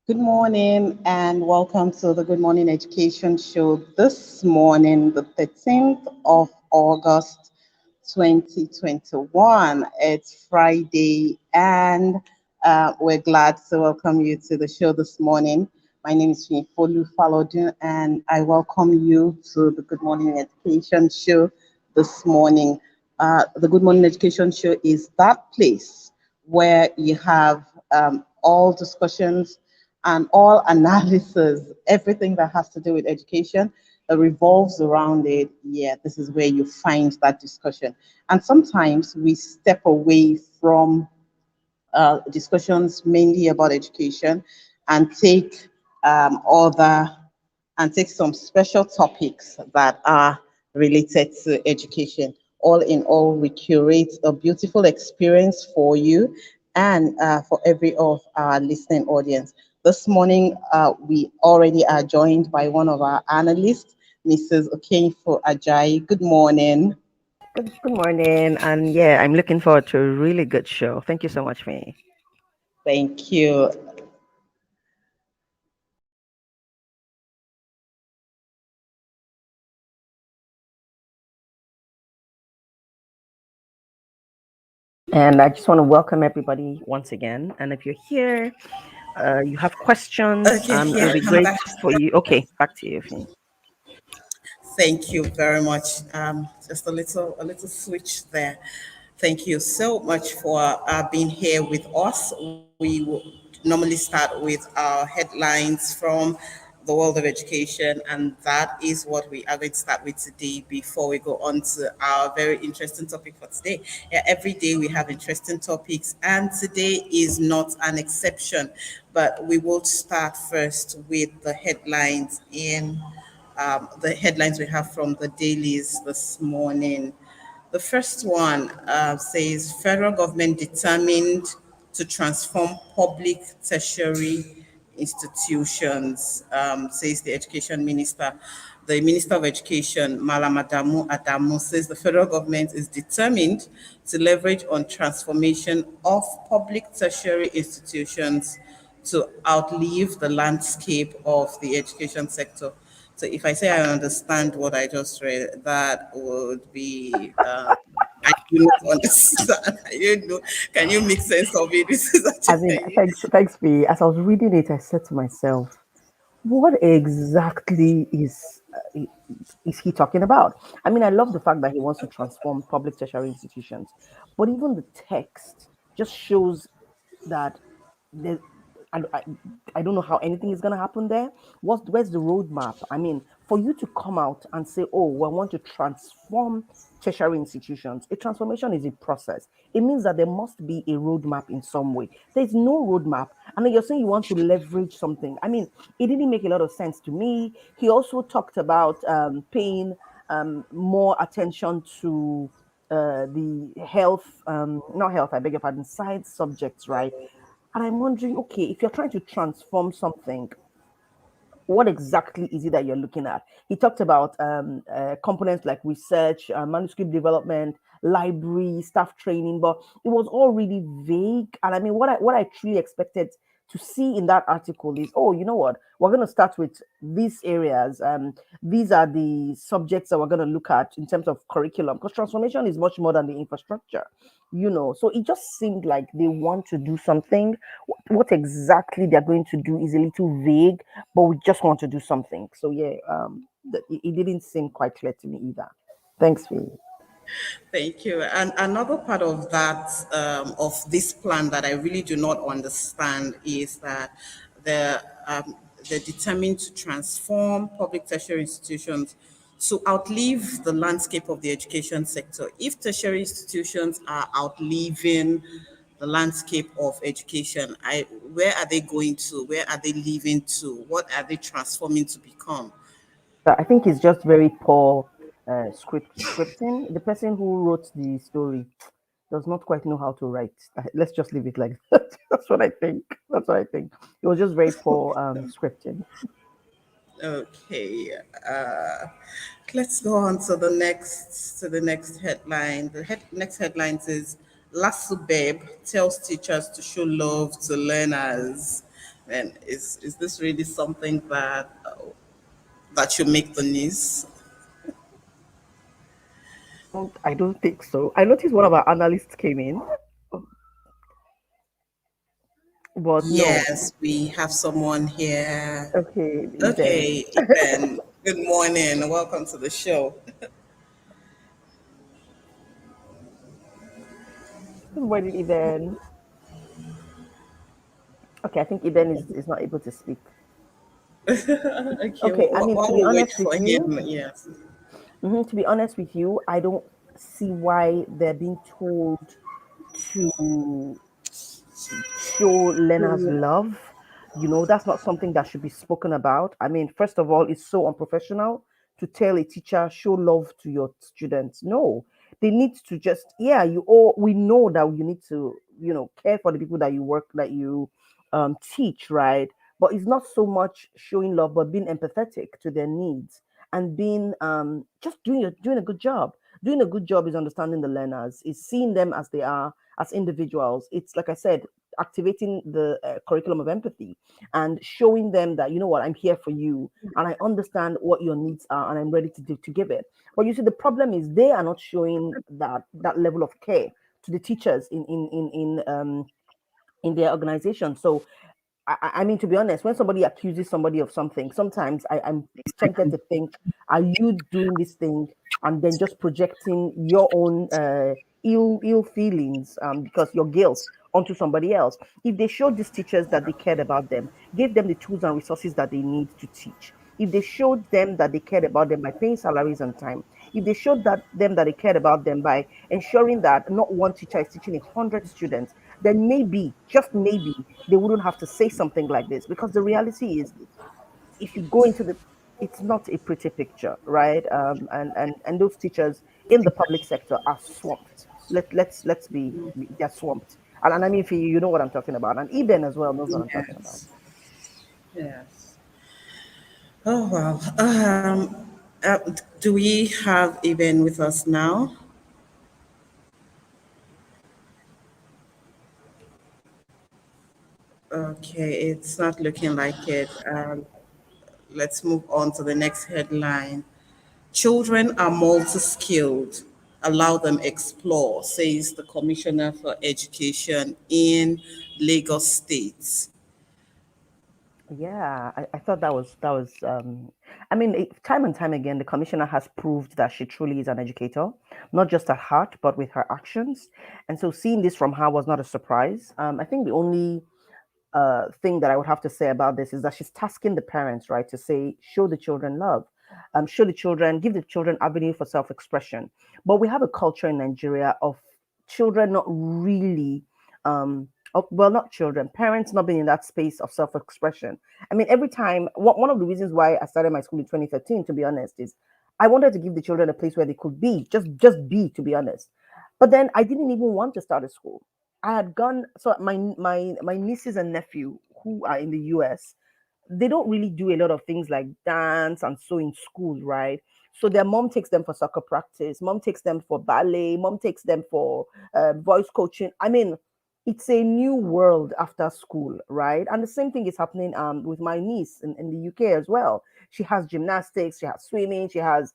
Good morning and welcome to the Good Morning Education Show this morning, the 13th of August 2021. It's Friday and we're glad to welcome you to the show this morning. My name is Folu Falodun and I welcome you to the Good Morning Education Show this morning. The Good Morning Education Show is that place where you have all discussions and all analysis, everything that has to do with education revolves around it. Yeah, this is where you find that discussion. And sometimes we step away from discussions mainly about education and take other and take some special topics that are related to education. All in all, we curate a beautiful experience for you and for every of our listening audience. This morning, we already are joined by one of our analysts, Mrs. Okenfo Ajayi. Good morning. Good morning. And yeah, I'm looking forward to a really good show. Thank you so much, May. Thank you. And I just want to welcome everybody once again. And if you're here, you have questions, Okay, it'll yeah, be I'm great back. for you. Okay, back to you, Fee. Thank you very much. Just a little switch there. Thank you so much for being here with us. We will normally start with our headlines from the world of education, and that is what we are going to start with today before we go on to our very interesting topic for today. Yeah, every day we have interesting topics, and today is not an exception. But we will start first with the headlines we have from the dailies this morning. The first one says federal government determined to transform public tertiary institutions, says the education minister. The Minister of Education, Malam Adamu, says the federal government is determined to leverage on transformation of public tertiary institutions to outlive the landscape of the education sector. So if I say I understand what I just read, that would be I do not understand. I don't know. Can you make sense of it? This is I mean, actually thanks, Fee. As I was reading it, I said to myself, what exactly is he talking about? I mean, I love the fact that he wants to transform public tertiary institutions, but even the text just shows that there, I, I, I don't know how anything is going to happen there. Where's the roadmap? I mean, for you to come out and say, oh, we want to transform tertiary institutions, a transformation is a process. It means that there must be a roadmap in some way. There's no roadmap. And then you're saying you want to leverage something. I mean, it didn't make a lot of sense to me. He also talked about paying more attention to the health, not health, I beg your pardon, science subjects, right? And I'm wondering, okay, if you're trying to transform something, what exactly is it that you're looking at? He talked about components like research, manuscript development, library, staff training, but it was all really vague. And I mean, what I truly expected to see in that article is, oh, you know what? We're going to start with these areas. These are the subjects that we're going to look at in terms of curriculum, because transformation is much more than the infrastructure. So it just seemed like they want to do something. What exactly they're going to do is a little vague, but we just want to do something. So yeah, it didn't seem quite clear to me either. Thanks, Fee. thank you. And another part of that of this plan that I really do not understand is that the they're determined to transform public tertiary institutions to outlive the landscape of the education sector. If tertiary institutions are outliving the landscape of education, where are they going to? Where are they leaving to? What are they transforming to become? I think it's just very poor scripting. The person who wrote the story does not quite know how to write. Let's just leave it like that. That's what I think. That's what I think. It was just very poor scripting. Okay, let's go on to the next headline. Next headline says, "Lasso Babe tells teachers to show love to learners." And is this really something that should make the news? I don't think so. I noticed one of our analysts came in, but no. Yes, we have someone here. Okay, then. Okay, Ethan. Good morning. Welcome to the show. Where did Eden? Okay, I think Eden is not able to speak. Okay, Okay, I mean, to while be we wait honest for with you, him, yes. to be honest with you, I don't see why they're being told to show learners love. That's not something that should be spoken about. I mean, first of all, it's so unprofessional to tell a teacher show love to your students. No, they need to just, yeah, we know that you need to, care for the people that you work, that you teach, right? But it's not so much showing love, but being empathetic to their needs and being just doing a good job. Doing a good job is understanding the learners, is seeing them as they are, as individuals. It's like I said, activating the curriculum of empathy and showing them that, you know what, I'm here for you and I understand what your needs are and I'm ready to give it. But you see, the problem is they are not showing that level of care to the teachers in their organization. So I mean, to be honest, when somebody accuses somebody of something, sometimes I'm tempted to think, are you doing this thing and then just projecting your own ill feelings, because your guilt, onto somebody else? If they showed these teachers that they cared about them, gave them the tools and resources that they need to teach, if they showed them that they cared about them by paying salaries on time, if they showed them that they cared about them by ensuring that not one teacher is teaching 100 students, then maybe, just maybe, they wouldn't have to say something like this. Because the reality is, if you go into the, it's not a pretty picture, right? And those teachers in the public sector are swamped. Let's be, they're swamped. And I mean, for you, you know what I'm talking about, and Eben as well knows what I'm talking about. Yes. Yes. Oh, wow. Do we have Eben with us now? Okay, it's not looking like it. Let's move on to the next headline. Children are multi-skilled. Allow them explore, says the Commissioner for Education in Lagos State. Yeah, I thought I mean, time and time again, the commissioner has proved that she truly is an educator, not just at heart, but with her actions. And so seeing this from her was not a surprise. I think the only thing that I would have to say about this is that she's tasking the parents, right, to say, show the children love, show the children, give the children avenue for self-expression. But we have a culture in Nigeria of children not really, well, not children, parents not being in that space of self-expression. I mean, every time, one of the reasons why I started my school in 2013, to be honest, is I wanted to give the children a place where they could be, just be, to be honest. But then I didn't even want to start a school. I had gone. So my nieces and nephew who are in the US, they don't really do a lot of things like dance and so in school, right? So their mom takes them for soccer practice, mom takes them for ballet, mom takes them for voice coaching. I mean, it's a new world after school, right? And the same thing is happening with my niece in the UK as well. She has gymnastics, she has swimming, she has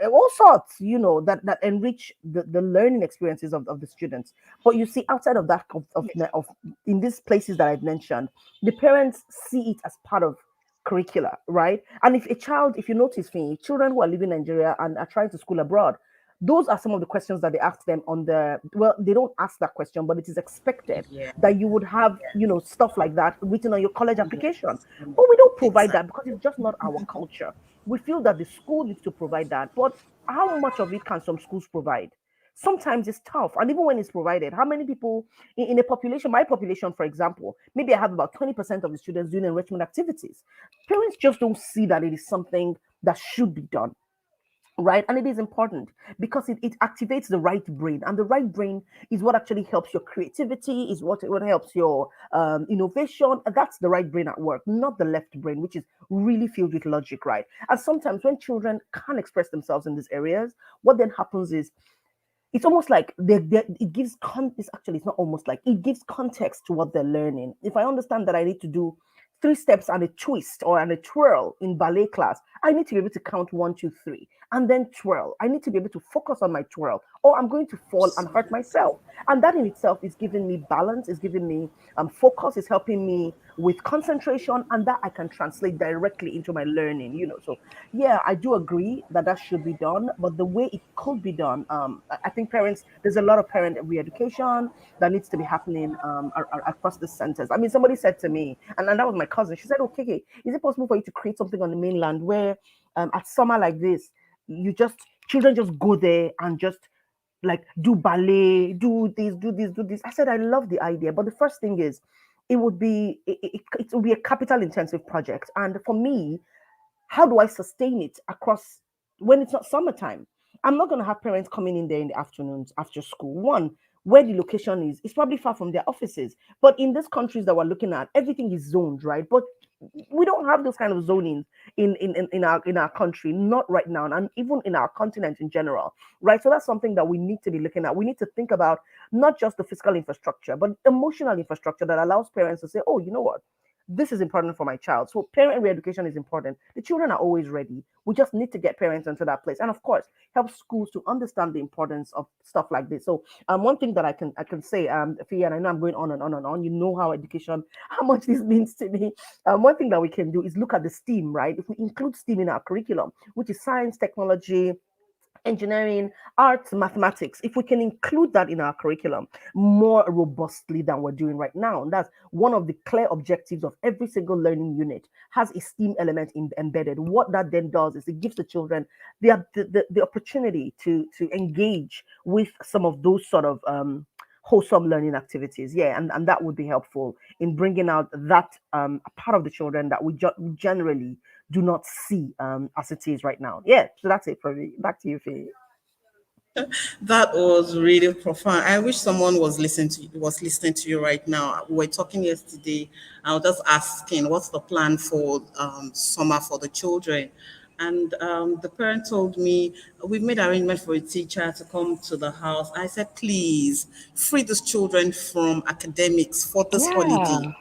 all sorts, that enrich the learning experiences of the students. But you see, outside of that, of in these places that I've mentioned, the parents see it as part of curricula, right? And if a child, if you notice, Finny, children who are living in Nigeria and are trying to school abroad, those are some of the questions that they ask them on the, well, they don't ask that question, but it is expected Yeah, that you would have, stuff like that written on your college application. yes, But we don't provide exactly. that because it's just not our culture. We feel that the school needs to provide that, but how much of it can some schools provide? Sometimes it's tough. And even when it's provided, how many people in a population, my population, for example, maybe I have about 20% of the students doing enrichment activities. Parents just don't see that it is something that should be done, right? And it is important because it activates the right brain, and the right brain is what actually helps your creativity, is what helps your innovation. And that's the right brain at work, not the left brain, which is really filled with logic, right? And sometimes when children can't express themselves in these areas, what then happens is it's almost like it gives it's actually, it's not almost like, it gives context to what they're learning. If I understand that I need to do three steps and a twist or and a twirl in ballet class, I need to be able to count one, two, three, and then twirl. I need to be able to focus on my twirl, or I'm going to fall and hurt myself. And that in itself is giving me balance, is giving me focus, is helping me with concentration, and that I can translate directly into my learning. So yeah, I do agree that that should be done, but the way it could be done, I think parents, there's a lot of parent re-education that needs to be happening across the centers. I mean, somebody said to me, and that was my cousin. She said, "Okay, okay, is it possible for you to create something on the mainland where, at summer like this, you just children just go there and just like do ballet, do this, do this, do this?" I said, "I love the idea, but the first thing is, it will be a capital intensive project, and for me, how do I sustain it across when it's not summertime? I'm not going to have parents coming in there in the afternoons after school. One, where the location is, it's probably far from their offices. But in these countries that we're looking at, everything is zoned, right? But we don't have those kind of zoning in our country, not right now, and even in our continent in general, right? So that's something that we need to be looking at. We need to think about not just the physical infrastructure, but emotional infrastructure that allows parents to say, oh, you know what? This is important for my child. So parent re-education is important. The children are always ready. We just need to get parents into that place, and of course, help schools to understand the importance of stuff like this. So, one thing that I can say, Fia, and I know I'm going on and on and on. You know how education, how much this means to me. One thing that we can do is look at the STEAM, right? If we include STEAM in our curriculum, which is science, technology, engineering, arts, mathematics, if we can include that in our curriculum more robustly than we're doing right now, and that's one of the clear objectives of every single learning unit, has a STEAM element embedded. What that then does is it gives the children the opportunity to engage with some of those sort of wholesome learning activities. Yeah, and that would be helpful in bringing out that part of the children that we generally do not see as it is right now. Yeah, so that's it for me. Back to you, Faye. That was really profound. I wish someone was listening to you right now. We were talking yesterday. I was just asking, what's the plan for summer for the children? And the parent told me we've made arrangement for a teacher to come to the house. I said, please free these children from academics for this holiday. Yeah.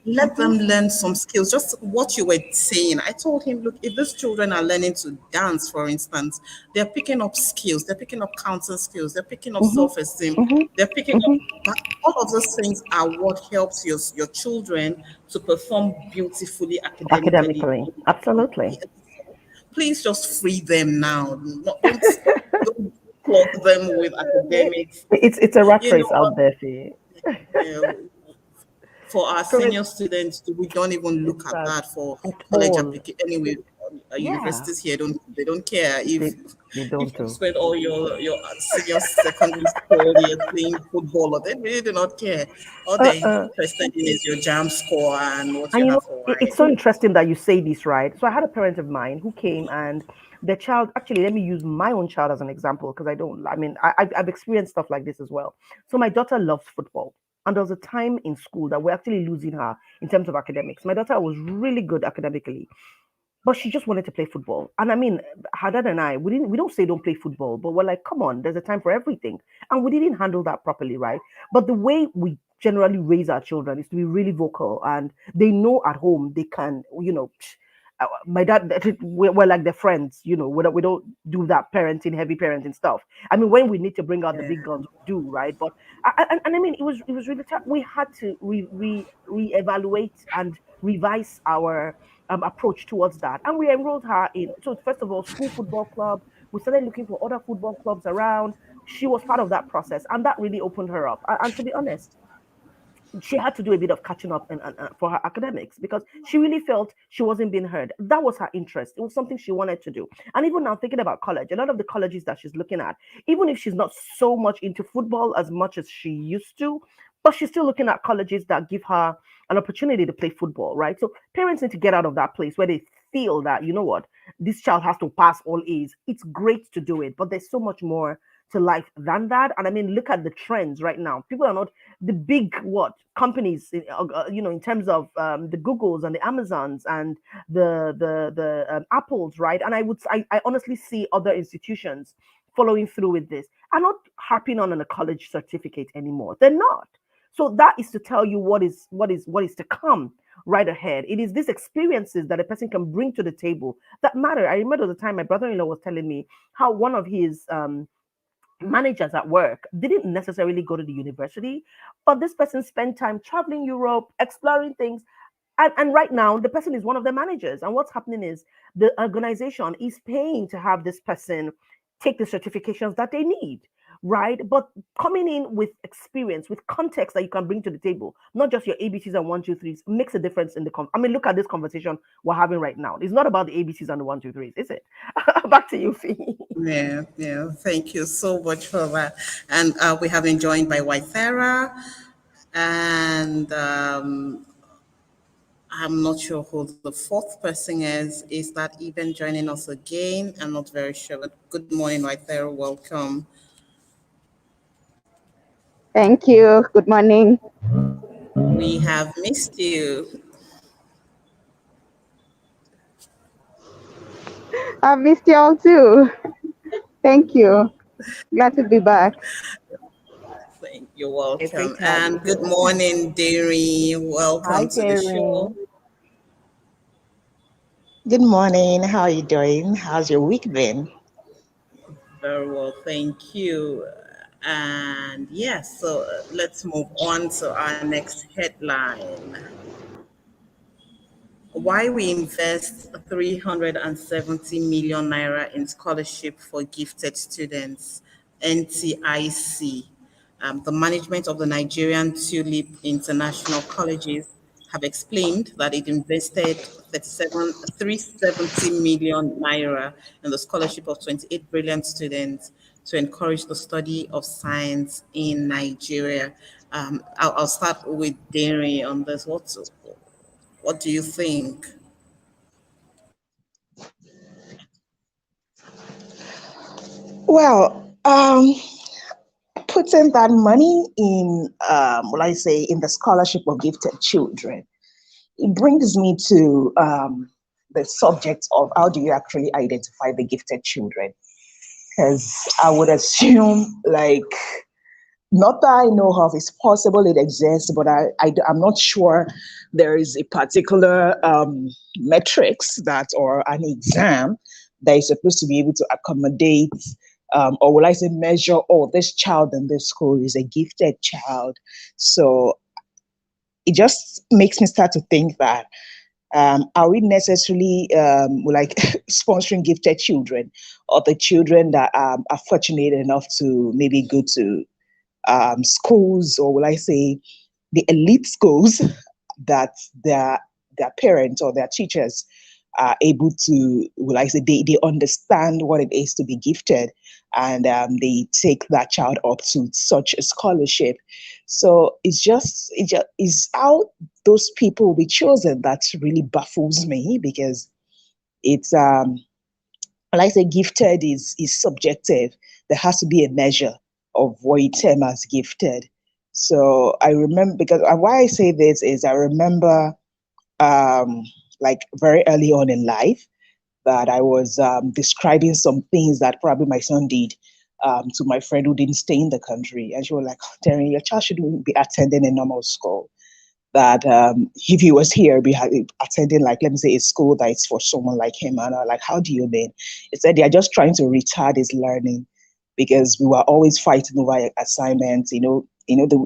Let them learn some skills. Just what you were saying. I told him, look, if these children are learning to dance, for instance, they're picking up skills, they're picking up counting skills, they're picking up Mm-hmm. self-esteem, Mm-hmm. they're picking up Mm-hmm. all of those things are what helps your children to perform beautifully academically. Academically, absolutely. Please just free them now. Don't clog them with academics. It's a rat You know race out what? there, Faye. Uh, for our Correct. senior students, we don't even It's look at sad that for at college all. application. Anyway, Yeah, universities here don't care if they don't you do. spend all your senior secondary school year playing football, or they really do not care. All they're Uh-uh. interested in is your jam score and what And you you know, have for it's wine. so interesting that you say this, right? So I had a parent of mine who came, and the child, actually, let me use my own child as an example because I mean, I've experienced stuff like this as well. So my daughter loves football. And there was a time in school that we're actually losing her in terms of academics. My daughter was really good academically, but she just wanted to play football. And I mean, her dad and I, we don't say don't play football, but we're like, come on, there's a time for everything. And we didn't handle that properly, right? But the way we generally raise our children is to be really vocal, and they know at home they can, my dad, we're like their friends, we don't do that heavy parenting stuff. I mean, when we need to bring out the Yeah. big guns, we do, right? But and I mean, it was really tough. We had to reevaluate and revise our approach towards that. And we enrolled her in, so first of all, school football club. We started looking for other football clubs around. She was part of that process, and that really opened her up. And to be honest, she had to do a bit of catching up for her academics because she really felt she wasn't being heard. That was her interest. It was something she wanted to do. And even now, thinking about college, a lot of the colleges that she's looking at, even if she's not so much into football as much as she used to, but she's still looking at colleges that give her an opportunity to play football, right? So parents need to get out of that place where they feel that, you know what, this child has to pass all A's. It's great to do it, but there's so much more to life than that. And I mean, look at the trends right now. People are not the big what companies, in terms of the Googles and the Amazons and the Apples, right? And I honestly see other institutions following through with this. are not harping on a college certificate anymore. They're not. So that is to tell you what is to come right ahead. It is these experiences that a person can bring to the table that matter. I remember the time my brother-in-law was telling me how one of his managers at work didn't necessarily go to the university, but this person spent time traveling Europe, exploring things, and right now the person is one of the managers. And what's happening is the organization is paying to have this person take the certifications that they need, right? But coming in with experience, with context that you can bring to the table, not just your ABCs and one, two, threes, makes a difference in the I mean, look at this conversation we're having right now. It's not about the ABCs and the one, two, threes, is it? Back to you, Fee. Yeah, yeah. Thank you so much for that. And we have been joined by Waithera, and I'm not sure who the fourth person is. Is that even joining us again? I'm not very sure. But good morning, Waithera. Welcome. Thank you. Good morning. We have missed you. I've missed you all too. Thank you. Glad to be back. You're It's great welcome. to have you And good here. morning, Deary. Hi, Welcome to the Terry. show. Good morning. How are you doing? How's your week been? Very well, thank you. And yes, so let's move on to our next headline. Why we invest 370 million naira in scholarship for gifted students, NTIC. The management of the Nigerian Tulip International Colleges have explained that it invested 370 million naira in the scholarship of 28 brilliant students to encourage the study of science in Nigeria. I'll start with Derry on this. What do you think? Well, putting that money in, will I say, in the scholarship of gifted children, it brings me to the subject of how do you actually identify the gifted children? Because I would assume, like, not that I know of, it's possible it exists, but I'm not sure there is a particular metrics that or an exam that is supposed to be able to accommodate or will I say measure, oh, this child in this school is a gifted child. So it just makes me start to think that are we necessarily like sponsoring gifted children or the children that are fortunate enough to maybe go to schools, or will I say the elite schools that their parents or their teachers are able to, will I say, they understand what it is to be gifted, and they take that child up to such a scholarship. So it just is how those people will be chosen that really baffles me, because it's like I say, gifted is subjective. There has to be a measure of what you term as gifted. So I remember, because why I say this is I remember um, like very early on in life that I was describing some things that probably my son did to my friend who didn't stay in the country, and she was like, "Terry, your child shouldn't be attending a normal school. That if he was here, be attending, like, let me say, a school that is for someone like him." And I was like, how do you mean? It said they're just trying to retard his learning, because we were always fighting over assignments. The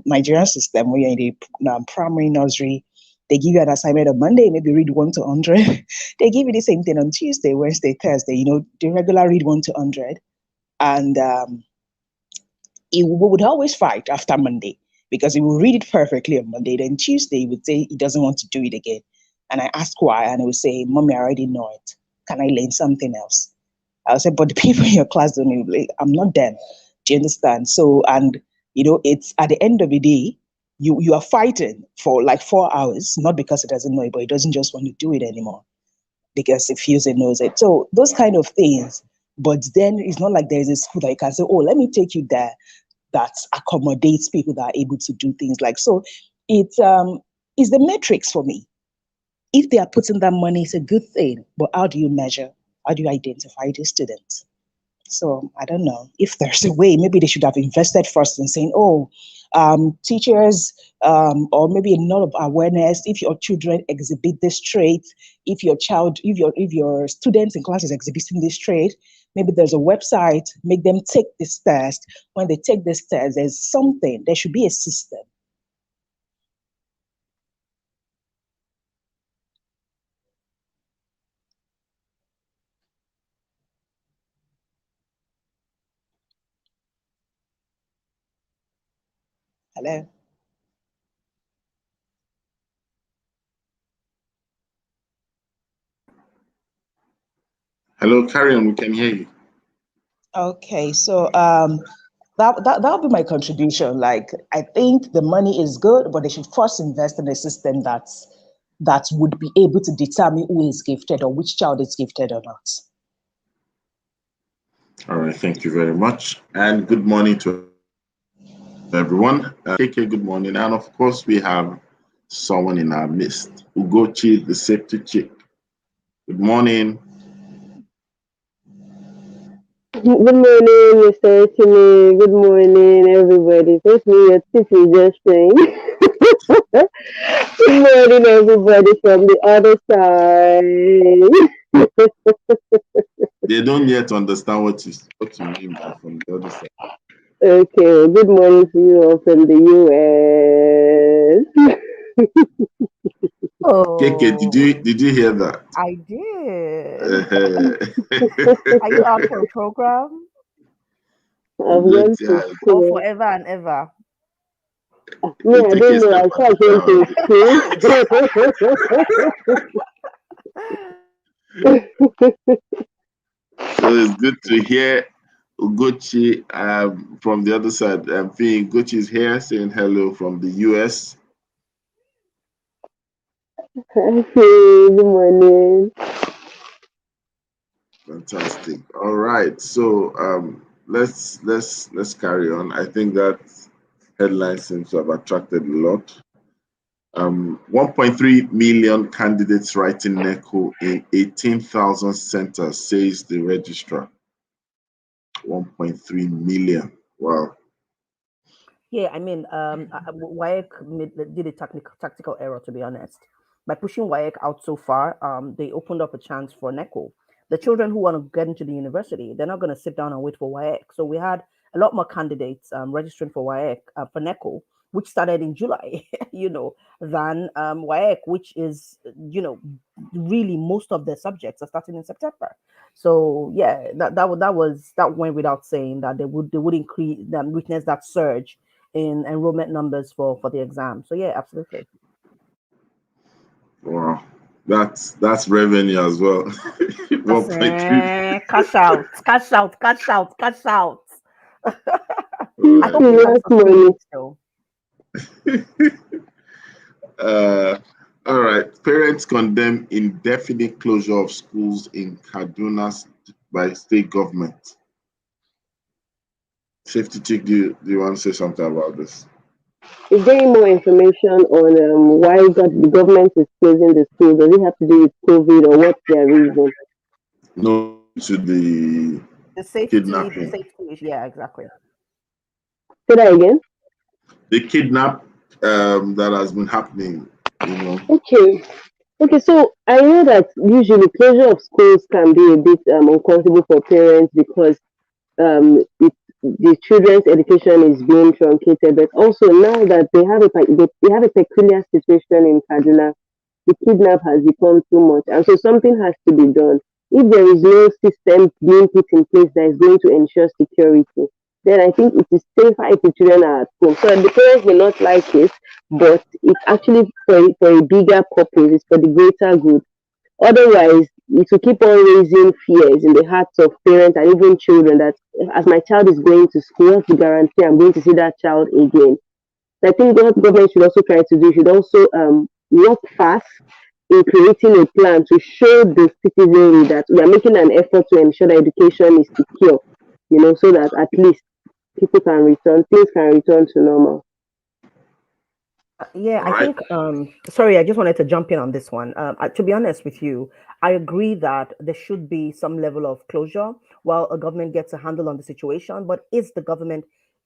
Nigerian system where you're in the primary nursery, they give you an assignment on Monday, maybe read 1 to 100. They give you the same thing on Tuesday, Wednesday, Thursday. The regular read 1 to 100, and we would always fight after Monday, because he would read it perfectly on Monday. Then Tuesday, he would say he doesn't want to do it again. And I asked why, and he would say, "Mommy, I already know it. Can I learn something else?" I would say, "But the people in your class don't know." Like, I'm not them. Do you understand? So, and it's at the end of the day, you are fighting for like 4 hours, not because he doesn't know it, but he doesn't just want to do it anymore because he feels he knows it. So those kind of things. But then it's not like there is a school that you can say, "Oh, let me take you there," that accommodates people that are able to do things like so. It's the metrics for me. If they are putting that money, it's a good thing. But how do you measure? How do you identify the students? So I don't know if there's a way. Maybe they should have invested first in saying, "Oh, teachers, or maybe a lot of awareness. If your children exhibit this trait, if your students in class is exhibiting this trait, maybe there's a website. Make them take this test. When they take this test, there's something. There should be a system." Hello. Hello, carry on. We can hear you. Okay, so that'll be my contribution. Like, I think the money is good, but they should first invest in a system that would be able to determine who is gifted or which child is gifted or not. All right, thank you very much. And good morning to everyone. KK, good morning. And of course, we have someone in our midst, Ugochi, the safety chick. Good morning. Good morning, Mr. Timmy. Good morning, everybody. That's me, your Tiffy just saying. Good morning, everybody from the other side. They don't yet understand what you mean by from the other side. Okay, good morning to you all from the US. KK, did you hear that? I did. Are you out for a program? I've gone to Or school. forever and ever? Me, I don't know. I thought I went to school. So it's good to hear Ugochi from the other side. I'm feeling Ugochi is here saying hello from the US. Okay, good morning. Fantastic. All right. So let's carry on. I think that headline seems to have attracted a lot. 1.3 million candidates writing NECO in 18,000 centers, says the registrar. 1.3 million. Wow. Yeah, I mean, WAEC did a tactical error, to be honest. By pushing WAEC out so far, they opened up a chance for NECO. The children who want to get into the university, they're not going to sit down and wait for WAEC. So we had a lot more candidates registering for WAEC, for NECO, which started in July, than WAEC, which is, really most of the subjects are starting in September. So yeah, that went without saying that they would increase witness that surge in enrollment numbers for the exam. So yeah, absolutely. Wow. That's revenue as well. 1.3. Cash out, cash out, cash out, cash out. Right. I hope you can sustain it though. All right. Parents condemn indefinite closure of schools in Kaduna by state government. Safety chick, do you want to say something about this? Is there any more information on why the government is closing the schools? Does it have to do with COVID or what's their reason? No, to the kidnapping. Yeah, exactly. Say that again. The kidnap that has been happening, Okay. Okay, so I know that usually closure of schools can be a bit uncomfortable for parents because the children's education is being truncated, but also now that they have a peculiar situation in Kaduna, the kidnap has become too much, and so something has to be done. If there is no system being put in place that is going to ensure security, then I think it is safer if the children are at home. So the parents may not like it, but it's actually for a bigger purpose. It's for the greater good. Otherwise, it will keep on raising fears in the hearts of parents and even children that as my child is going to school, what's the guarantee I'm going to see that child again? So I think what government should also try to do should also work fast in creating a plan to show the citizenry that we are making an effort to ensure that education is secure, so that at least things can return to normal. Yeah, All I right. think. Sorry, I just wanted to jump in on this one. To be honest with you, I agree that there should be some level of closure while a government gets a handle on the situation. But is the government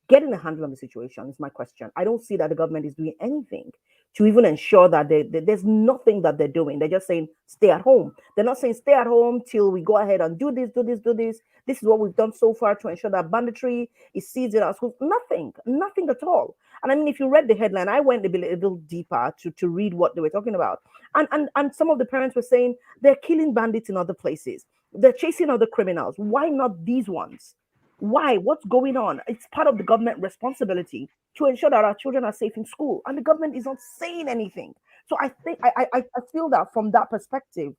getting a handle on the situation? Is my question. I don't see that the government is doing anything to even ensure that there's nothing that they're doing. They're just saying stay at home. They're not saying stay at home till we go ahead and do this, do this, do this. This is what we've done so far to ensure that banditry is seized in our schools. Nothing, nothing at all. And I mean, if you read the headline, I went a little deeper to read what they were talking about. And some of the parents were saying they're killing bandits in other places. They're chasing other criminals. Why not these ones? Why? What's going on? It's part of the government responsibility to ensure that our children are safe in school, and the government is not saying anything. So I think I feel that from that perspective,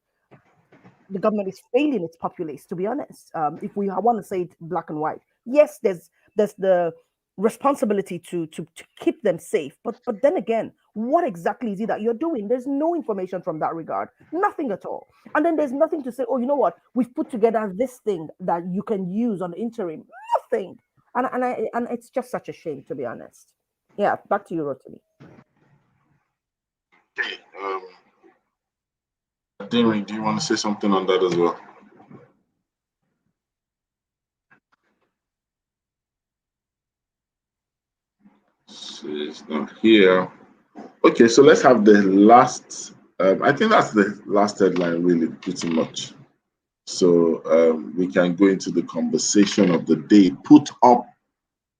the government is failing its populace. To be honest, if we want to say it black and white, yes, there's the responsibility to keep them safe, but then again, what exactly is it that you're doing? There's no information from that regard, nothing at all. And then there's nothing to say, oh, you know what, we've put together this thing that you can use on the interim. Nothing. And it's just such a shame, to be honest. Yeah, back to you, Rotimi. Okay. Damien, do you want to say something on that as well? She's not here. Okay, so let's have the last. I think that's the last headline, really, pretty much. So we can go into the conversation of the day. Put up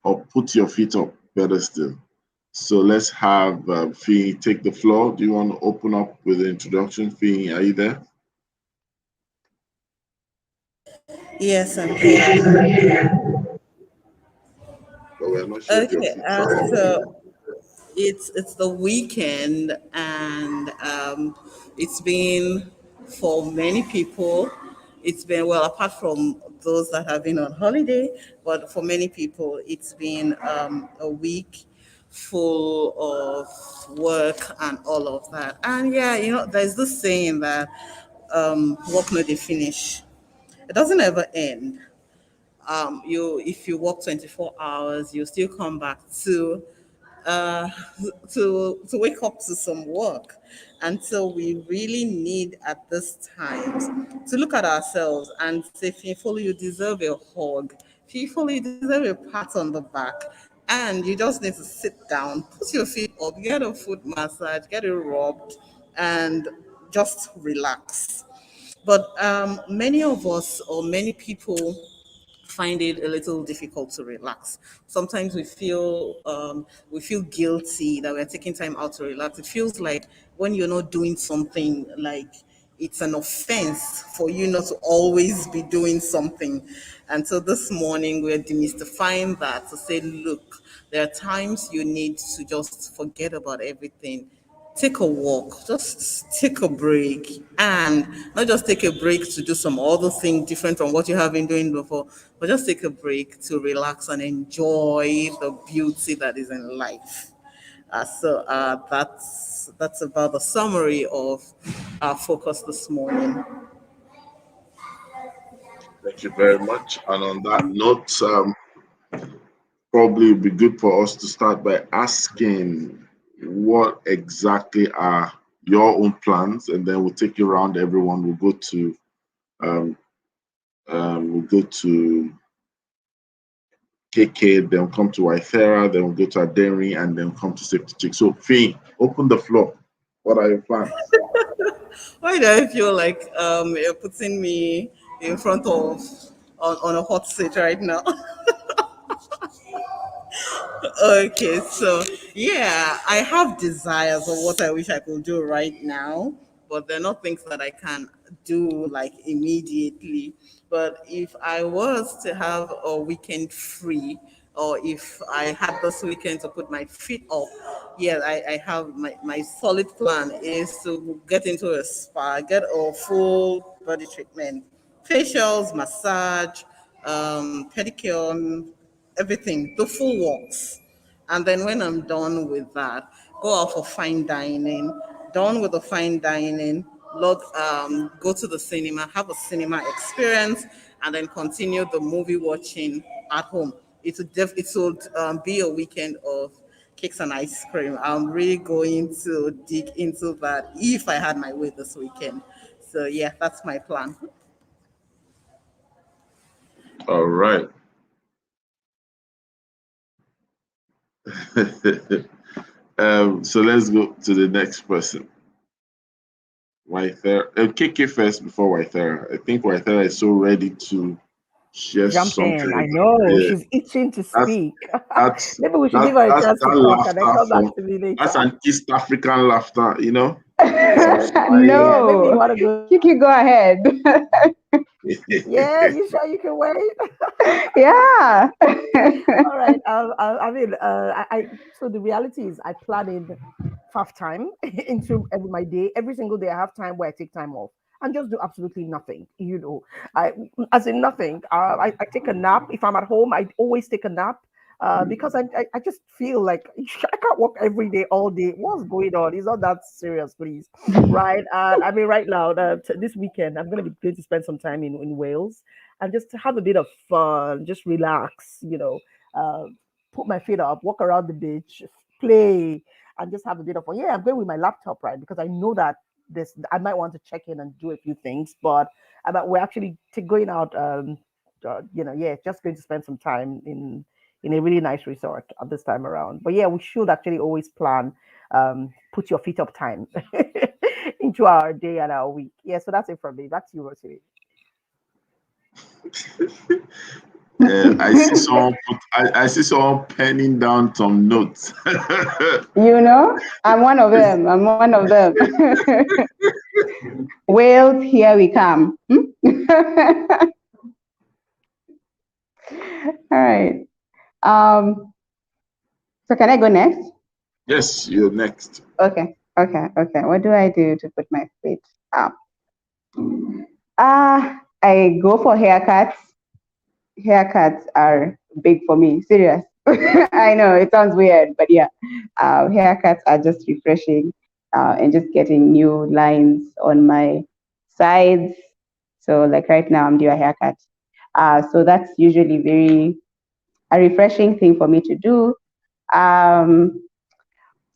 or put your feet up, better still. So let's have Fee take the floor. Do you want to open up with the introduction? Fee, are you there? Yes, I'm here. But we're not sure if your Okay, feet are up. so it's the weekend, and it's been for many people. It's been, well, apart from those that have been on holiday, but for many people, it's been a week full of work and all of that. And yeah, there's this saying that work no dey finish. It doesn't ever end. You If you work 24 hours, you still come back uh, to wake up to some work. And so we really need at this time to look at ourselves and say, Fearful, you deserve a hug. Fearful, you deserve a pat on the back. And you just need to sit down, put your feet up, get a foot massage, get it rubbed, and just relax. But many of us, or many people, find it a little difficult to relax. Sometimes we feel guilty that we're taking time out to relax. It feels like when you're not doing something, like it's an offense for you not to always be doing something. And so this morning we're demystifying that to say, look, there are times you need to just forget about everything, take a walk, just take a break, and not just take a break to do some other thing different from what you have been doing before, but just take a break to relax and enjoy the beauty that is in life. That's about the summary of our focus this morning. Thank you very much. And on that note, probably it'd be good for us to start by asking what exactly are your own plans, and then we'll take you around everyone. Um, we'll go to KK, then we'll come to Wythera, then we'll go to Aderi, and then we'll come to Safety Chick. So, Fee, open the floor. What are your plans? Why do I feel like you're putting me in front of on a hot seat right now? Okay, so yeah, I have desires of what I wish I could do right now, but they're not things that I can do like immediately. But if I was to have a weekend free, or if I had this weekend to put my feet up, yeah, I have my solid plan is to get into a spa, get a full body treatment, facials, massage, pedicure, everything, the full works. And then when I'm done with that, go out for fine dining. Done with the fine dining, go to the cinema, have a cinema experience, and then continue the movie watching at home. It would be a weekend of cakes and ice cream. I'm really going to dig into that if I had my way this weekend. So yeah, that's my plan. All right. So let's go to the next person. Waithera. KK first before Waithera. I think Waithera is so ready to share Jump in. I something. know Yeah, she's itching to that's speak. that's Maybe we should give her a chance to that talk and then laughter come from back to me that's later. an East African laughter, you know. Yeah, maybe you No, want to go. Kiki, go ahead. Yeah, you sure you can wait? Yeah. All right. I mean, so the reality is I plan in half time into every my day. Every single day, I have time where I take time off and just do absolutely nothing. I as in nothing. I take a nap if I'm at home. I always take a nap. Because I just feel like I can't work every day, all day. What's going on? It's not that serious, please. Right? And I mean, right now, this weekend, I'm going to spend some time in Wales and just to have a bit of fun, just relax, uh, put my feet up, walk around the beach, play, and just have a bit of fun. Yeah, I'm going with my laptop, right? Because I know that I might want to check in and do a few things, but we're actually going out. Yeah, just going to spend some time in a really nice resort at this time around. But yeah, we should actually always plan put your feet up time into our day and our week. Yeah, so that's it from me. Back to you, Rosary. I see someone I see someone penning down some notes. I'm one of them. I'm one of them. Wales, here we come. All right. So can I go next? Yes, you're next. Okay. What do I do to put my feet up? I go for haircuts. Haircuts are big for me. Serious. I know it sounds weird, but yeah, haircuts are just refreshing and just getting new lines on my sides. So like right now, I'm doing a haircut. So that's usually a refreshing thing for me to do.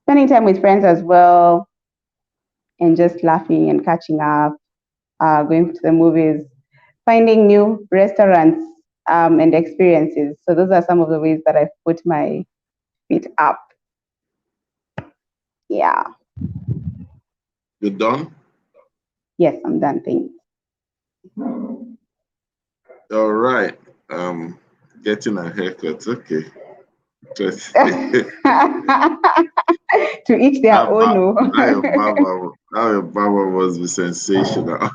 Spending time with friends as well, and just laughing and catching up, going to the movies, finding new restaurants and experiences. So those are some of the ways that I've put my feet up. Yeah. You're done? Yes, I'm done. Thanks. All right. Getting a haircut. Okay. Just To each their own. No. now your barber must be sensational.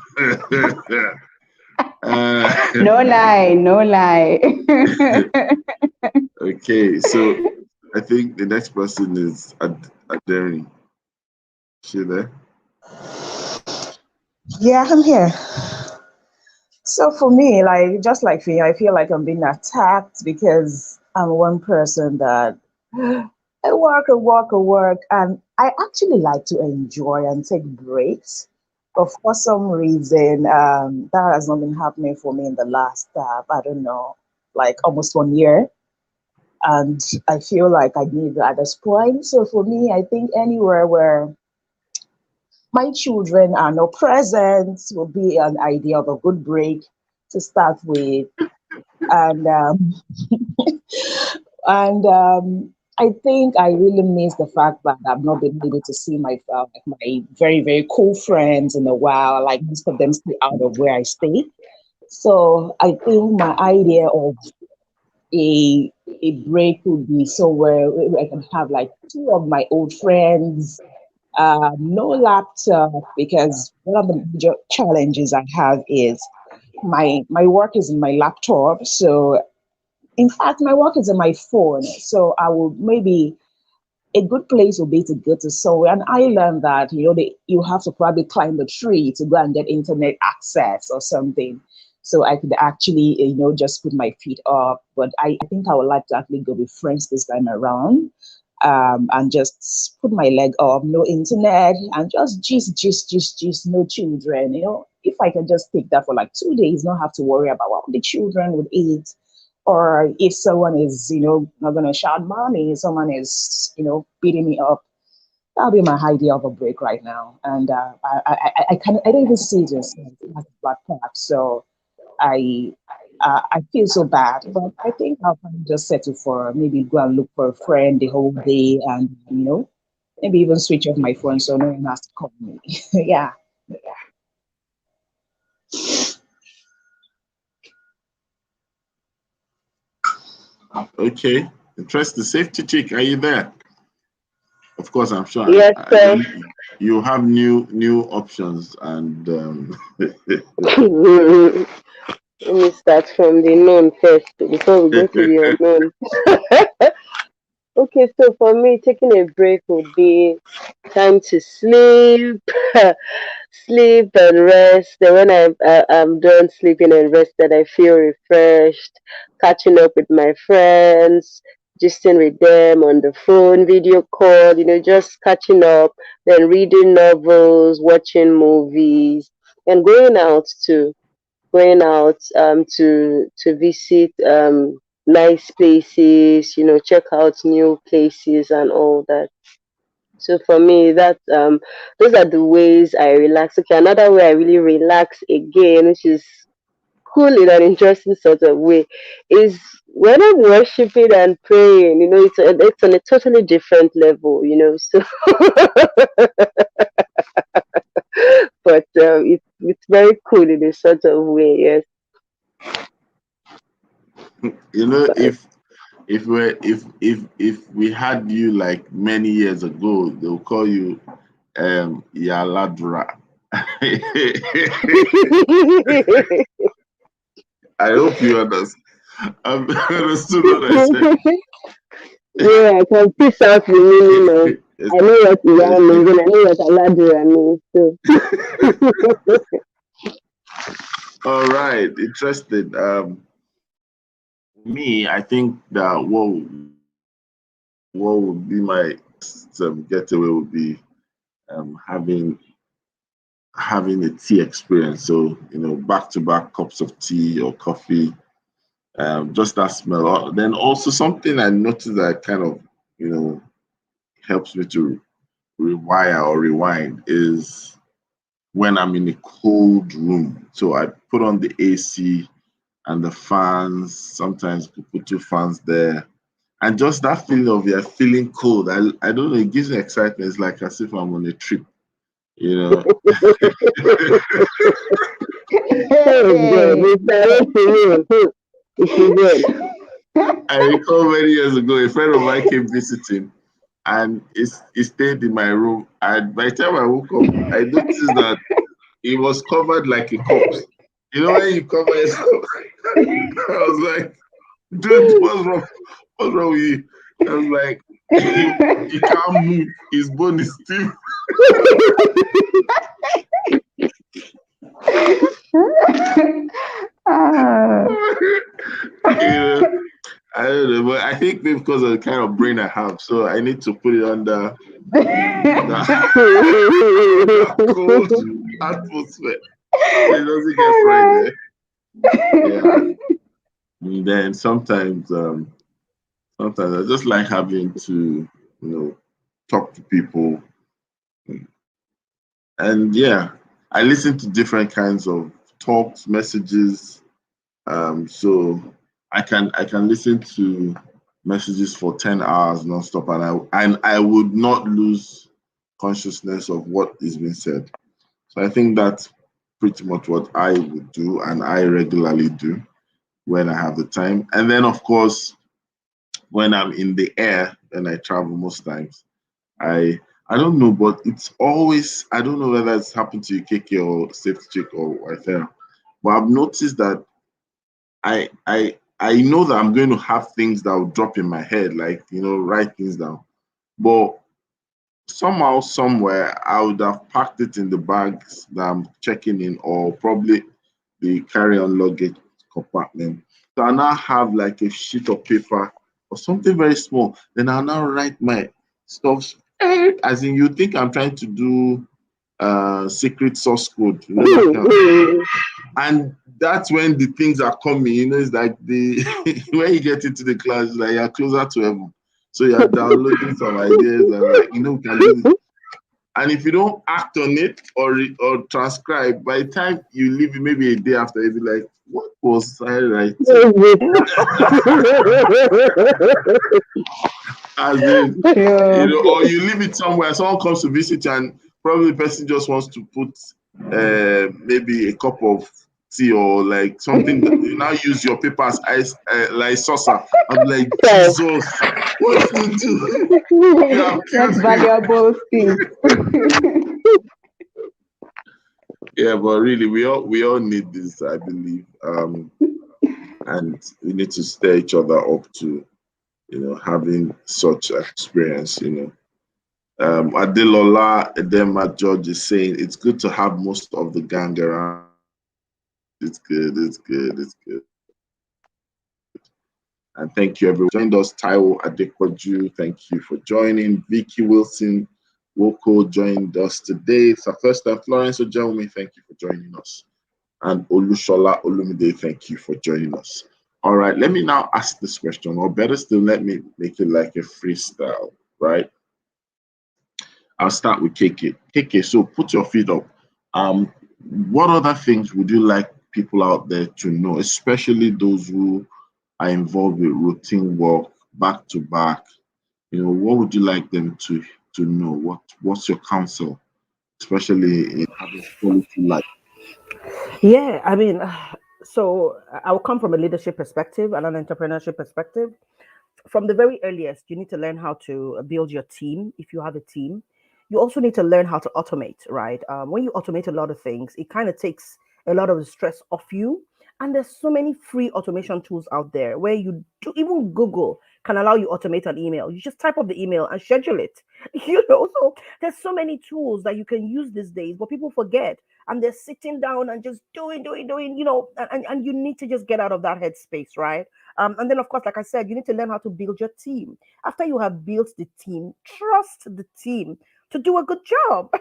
No lie, no lie. Okay, so I think the next person is Adering. Is she there? Yeah, I'm here. So for me, like just like for you, I feel like I'm being attacked because I'm one person that I work, and I actually like to enjoy and take breaks. But for some reason, that has not been happening for me in the last, I don't know, like almost 1 year. And I feel like I need that at this point. So for me, I think anywhere where my children are not present will be an idea of a good break to start with. And and I think I really miss the fact that I've not been able to see like my very very cool friends in a while. Like most of them stay out of where I stay. So I think my idea of a a break would be somewhere where I can have like two of my old friends, no laptop, because one of the major challenges I have is my work is in my laptop. So in fact, my work is in my phone. So I will maybe a good place would be to go to somewhere, an island that you have to probably climb a tree to go and get internet access or something. So I could actually just put my feet up. But I think I would like to actually go with friends this time around, and just put my leg up, no internet, and just no children. If I can just take that for like 2 days, not have to worry about what the children would eat, or if someone is not going to shout mommy, someone is beating me up. that'll be my idea of a break right now. And I don't even see this as a black part. So I I feel so bad, but I think I'll probably just settle for maybe go and look for a friend the whole day, and maybe even switch off my phone so no one has to call me. Yeah. Okay. Interesting. Safety chick, are you there? Of course, I'm sure. Yes, I sir. believe you have new options, and Let me start from the known first before we go to the unknown. Okay, so for me, taking a break would be time to sleep, sleep and rest. Then when I'm done sleeping and rested, I feel refreshed. Catching up with my friends, gisting with them on the phone, video call. Just catching up. Then reading novels, watching movies, and going out too. Going out to visit nice places. Check out new places and all that. So for me, that those are the ways I relax. Okay, another way I really relax again, which is cool in an interesting sort of way, is when I'm worshiping and praying. It's on a totally different level. So, but it's very cool in a sort of way. Yes. But if we had you like many years ago, they'll call you Yaladra. I hope you understand. Understood what I said. yeah, I can piece out the meaning of. I know what Iran means and I know what Aladura means too. All right, interesting. Me, I think that what would be my getaway would be having a tea experience. So back to back cups of tea or coffee, just that smell. Then also something I noticed that kind of helps me to rewire or rewind is when I'm in a cold room. So I put on the AC and the fans. Sometimes you put two fans there. And just that feeling of you're feeling cold. I don't know, it gives me excitement. It's like as if I'm on a trip, you know. Oh, good. It's direct to you. It's good. I recall many years ago, a friend of mine came visiting and he stayed in my room. And by the time I woke up, I noticed that he was covered like a corpse. You know when you cover yourself? I was like, dude, what's wrong? What's wrong with you? I was like, he can't move. His bone is still. Ah. You know, I don't know, but I think maybe because of the kind of brain I have, so I need to put it under that, that cold atmosphere so it doesn't get fried there. Yeah. And then sometimes I just like having to, talk to people. And yeah, I listen to different kinds of talks, messages. So I can listen to messages for 10 hours nonstop, and I would not lose consciousness of what is being said. So I think that's pretty much what I would do, and I regularly do when I have the time. And then of course, when I'm in the air, and I travel most times, I I don't know, but it's always, I don't know whether it's happened to you, KK, or Safety Chick, or whatever, but I've noticed that I know that I'm going to have things that will drop in my head, like write things down. But somehow, somewhere, I would have packed it in the bags that I'm checking in, or probably the carry-on luggage compartment. So I now have like a sheet of paper or something very small. Then I'll now write my stuff. As in, you think I'm trying to do secret source code, that kind of. And that's when the things are coming, it's like the when you get into the class, it's like you're closer to heaven. So you're downloading some ideas and like, we can do this. And if you don't act on it or transcribe, by the time you leave it, maybe a day after, you'll be like, what was I writing? As in, or you leave it somewhere, someone comes to visit you, and probably the person just wants to put maybe a cup of tea or like something. You now use your paper as ice, like saucer. I'm like, Jesus, what do you do? You have That's valuable things. Yeah, but really, we all need this, I believe, and we need to stir each other up to, having such experience. Adelola Edema George is saying it's good to have most of the gang around. It's good. It's good. It's good. And thank you, everyone. Joined us, Taiwo Adekwaju. Thank you for joining. Vicky Wilson Woko joined us today. It's our first time. Florence Ojelmi, thank you for joining us. And Olushola Olumide, thank you for joining us. All right, let me now ask this question, or better still, let me make it like a freestyle, right? I'll start with KK. KK, so put your feet up. What other things would you like people out there to know, especially those who are involved with routine work, back to back? What would you like them to know? What's your counsel, especially in having quality life? Yeah, I mean, so I'll come from a leadership perspective and an entrepreneurship perspective. From the very earliest, you need to learn how to build your team if you have a team. You also need to learn how to automate, right? When you automate a lot of things, it kind of takes a lot of the stress off you. And there's so many free automation tools out there where you do, even Google can allow you automate an email. You just type up the email and schedule it. So there's so many tools that you can use these days, but people forget and they're sitting down and just doing, and you need to just get out of that headspace, right? And then, of course, like I said, you need to learn how to build your team. After you have built the team, trust the team to do a good job.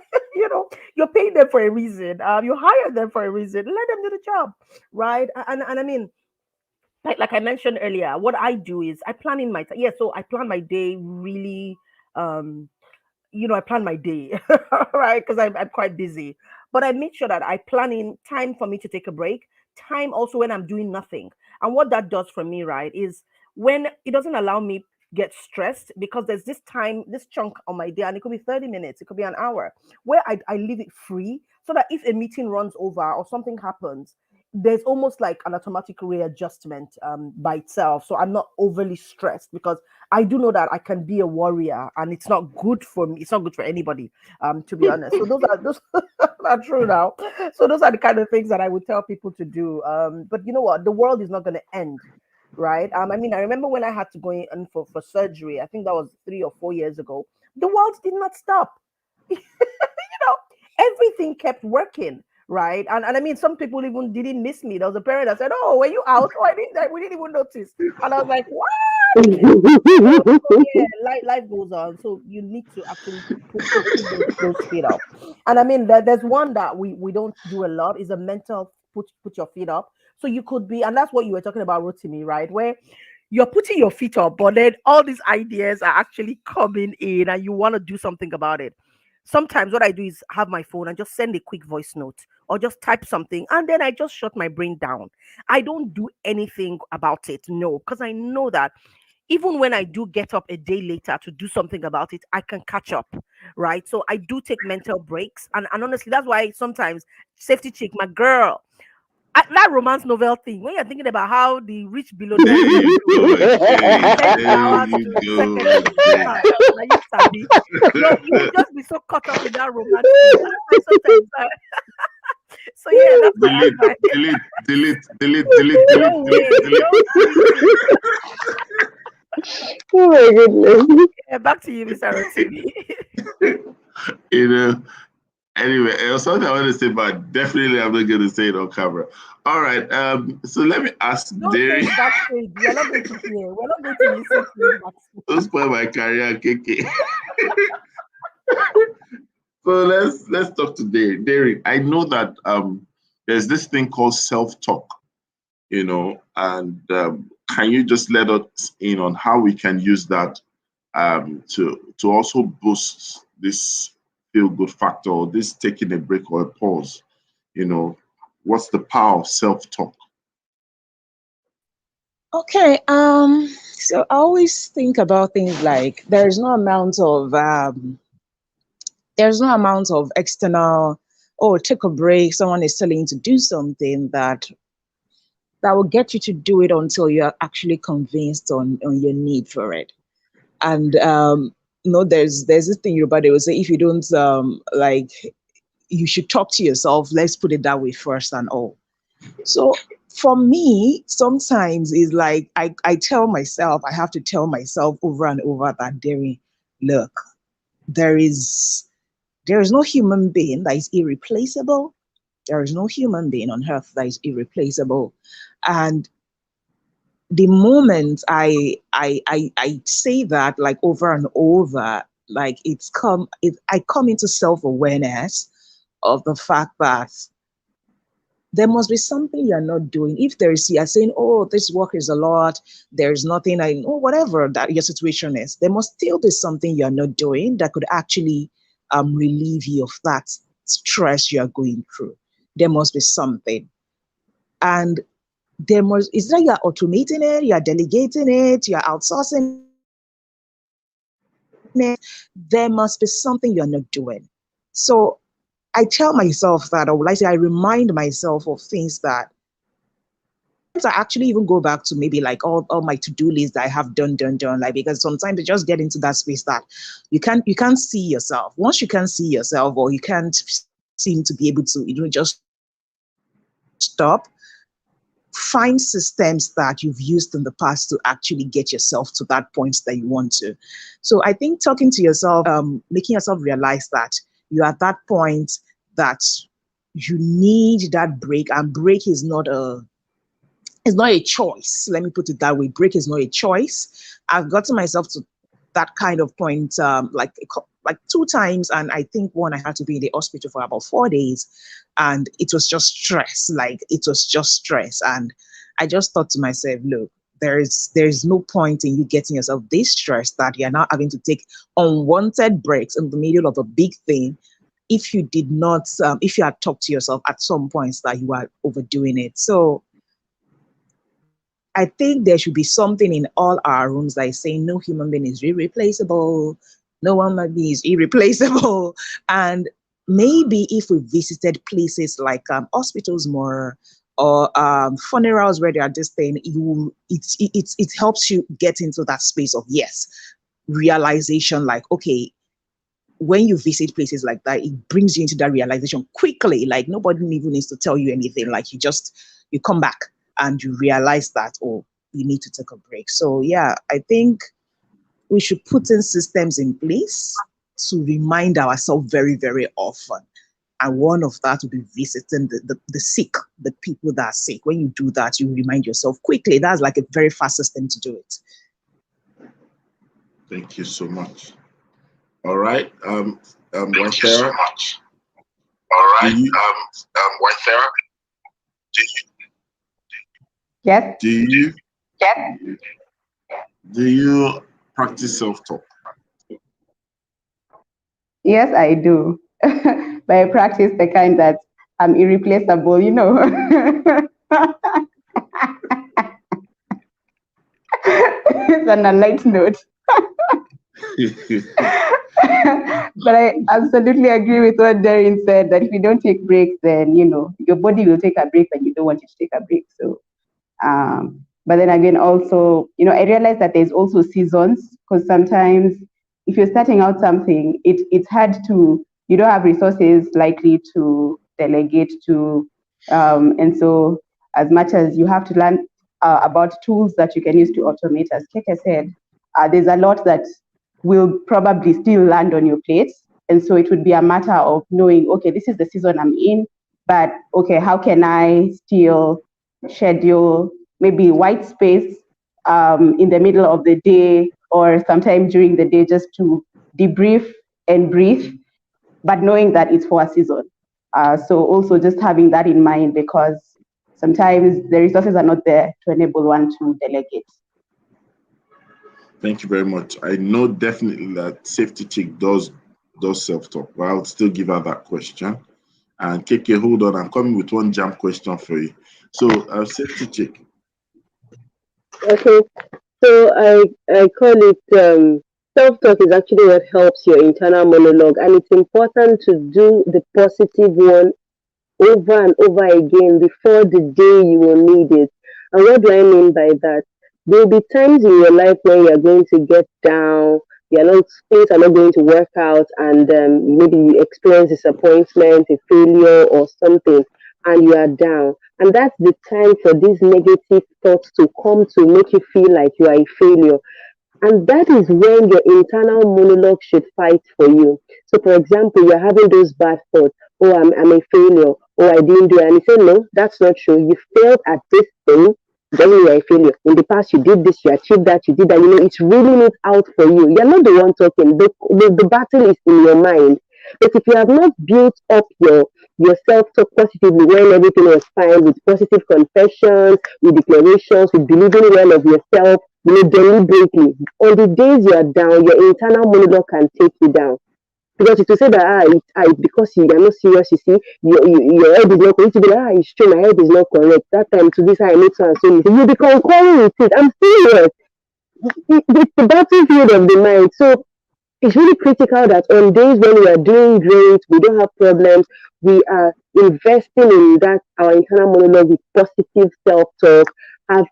You're paying them for a reason. You hire them for a reason. Let them do the job, right? And I mean, like I mentioned earlier, what I do is I plan in my so I plan my day really. I plan my day, right? Because I'm quite busy. But I make sure that I plan in time for me to take a break, time also when I'm doing nothing. And what that does for me, right, is when it doesn't allow me get stressed because there's this time, this chunk on my day, and it could be 30 minutes, it could be an hour, where I leave it free so that if a meeting runs over or something happens, there's almost like an automatic readjustment by itself. So I'm not overly stressed because I do know that I can be a warrior, and it's not good for me. It's not good for anybody, to be honest. So those are true now. So those are the kind of things that I would tell people to do. But you know what? The world is not going to end, right? I mean, I remember when I had to go in for surgery. I think that was 3 or 4 years ago. The world did not stop. Everything kept working, right? And I mean, some people even didn't miss me. There was a parent that said, "Oh, were you out?" Oh, I didn't. We didn't even notice. And I was like, "What?" Yeah, life goes on. So you need to actually put those feet up. And I mean, there's one that we don't do a lot is a mental put your feet up. So you could be, and that's what you were talking about, Rotimi, right? Where you're putting your feet up, but then all these ideas are actually coming in, and you want to do something about it. Sometimes what I do is have my phone and just send a quick voice note or just type something, and then I just shut my brain down. I don't do anything about it, no, because I know that even when I do get up a day later to do something about it, I can catch up, right? So I do take mental breaks. And honestly, that's why sometimes Safety Chick, my girl, that romance novel thing, when you're thinking about how the rich billionaire There you go again. 20 There hours you to go secretary, again. you sabi, you will just be so caught up in that romance thing. I sometimes, so yeah, that's my Delete, advice. delete, delete, delete, delete, delete, No delete, way, delete. Oh my goodness. Yeah, back to you, Mr. Rotimi. You know, anyway, it was something I wanted to say, but definitely I'm not going to say it on camera. All right. So let me ask Don't say Derry. it backstage. We are not going to hear. We're not going to listen to it backstage. Don't spoil my career, KK. So let's talk to Derry. Derry, I know that there's this thing called self-talk, and can you just let us in on how we can use that to also boost this feel good factor, or this taking a break or a pause? You know, what's the power of self-talk? Okay. So I always think about things like there's no amount of external, oh, take a break, someone is telling you to do something that will get you to do it until you're actually convinced on your need for it. And there's this thing about it will say, if you don't like, you should talk to yourself, let's put it that way first and all. So for me, sometimes it's like I tell myself, I have to tell myself over and over that look, there is there is no human being that is irreplaceable. There is no human being on earth that is irreplaceable. And the moment I say that like over and over, like I come into self-awareness of the fact that there must be something you're not doing. If you're saying, oh, this work is a lot, there's nothing I know, whatever that your situation is, there must still be something you're not doing that could actually relieve you of that stress you're going through. There must be something. And it's like you're automating it, you're delegating it, you're outsourcing it. There must be something you're not doing. So I tell myself that, or I remind myself of things that I actually even go back to maybe like all my to-do lists that I have done, like, because sometimes you just get into that space that you can't see yourself. Once you can't see yourself, or you can't seem to be able to, just stop, find systems that you've used in the past to actually get yourself to that point that you want to. So I think talking to yourself, making yourself realize that you're at that point that you need that break, and break is not a choice. Let me put it that way. Break is not a choice. I've gotten myself to that kind of point like 2 times, and I think one I had to be in the hospital for about 4 days, and it was just stress. Like, it was just stress, and I just thought to myself, look, there's no point in you getting yourself this stressed that you're now having to take unwanted breaks in the middle of a big thing. If you did not, if you had talked to yourself at some points that you are overdoing it. So I think there should be something in all our rooms that is saying no human being is irreplaceable, no one is irreplaceable. And maybe if we visited places like hospitals more, or funerals where they are just saying, it helps you get into that space of, yes, realization, like, okay, when you visit places like that, it brings you into that realization quickly. Like, nobody even needs to tell you anything. Like, you come back and you realize that, oh, you need to take a break. So yeah, I think we should put in systems in place to remind ourselves very, very often. And one of that would be visiting the sick, the people that are sick. When you do that, you remind yourself quickly. That's like a very fastest thing to do it. Thank you so much. All right. Thank you so much. All right. Waithera, Yes. Do you practice self-talk? Yes, I do. But I practice the kind that I'm irreplaceable, It's on a light note. But I absolutely agree with what Darren said, that if you don't take breaks, then, your body will take a break when you don't want it to take a break. So, but then again, also, I realize that there's also seasons, because sometimes if you're starting out something, it's hard to, you don't have resources likely to delegate to. And so as much as you have to learn about tools that you can use to automate, as Keke said, there's a lot that will probably still land on your plate. And so it would be a matter of knowing, okay, this is the season I'm in, but okay, how can I still schedule maybe white space in the middle of the day or sometime during the day, just to debrief and breathe, but knowing that it's for a season. So also just having that in mind, because sometimes the resources are not there to enable one to delegate. Thank you very much. I know definitely that Safety Chick does self-talk, but I'll still give her that question. And KK, hold on, I'm coming with one jam question for you. So, Safety Chick. Okay, so I call it self-talk is actually what helps your internal monologue, and it's important to do the positive one over and over again before the day you will need it. And what do I mean by that? There will be times in your life when you're going to get down, you're not things are not going to work out, and maybe you experience disappointment, a failure, or something, and you are down. And that's the time for these negative thoughts to come to make you feel like you are a failure. And that is when your internal monologue should fight for you. So, for example, you're having those bad thoughts. Oh, I'm a failure. Oh, I didn't do it. And you say, no, that's not true. You failed at this thing. Then you're a failure. In the past, you did this, you achieved that, you did that. It's really not out for you. You're not the one talking. The battle is in your mind. But if you have not built up your self-talk positively when everything was fine with positive confessions, with declarations, with believing well of yourself, deliberately. On the days you are down, your internal monologue can take you down. Because if you say that it's because you are not serious, you see, your head is not correct. You be like, it's true, my head is not correct. That time to this, I need to and so you become concurring with it. I'm serious. It's the battlefield of the mind. So it's really critical that on days when we are doing great, we don't have problems, we are investing in that our internal monologue with positive self-talk, have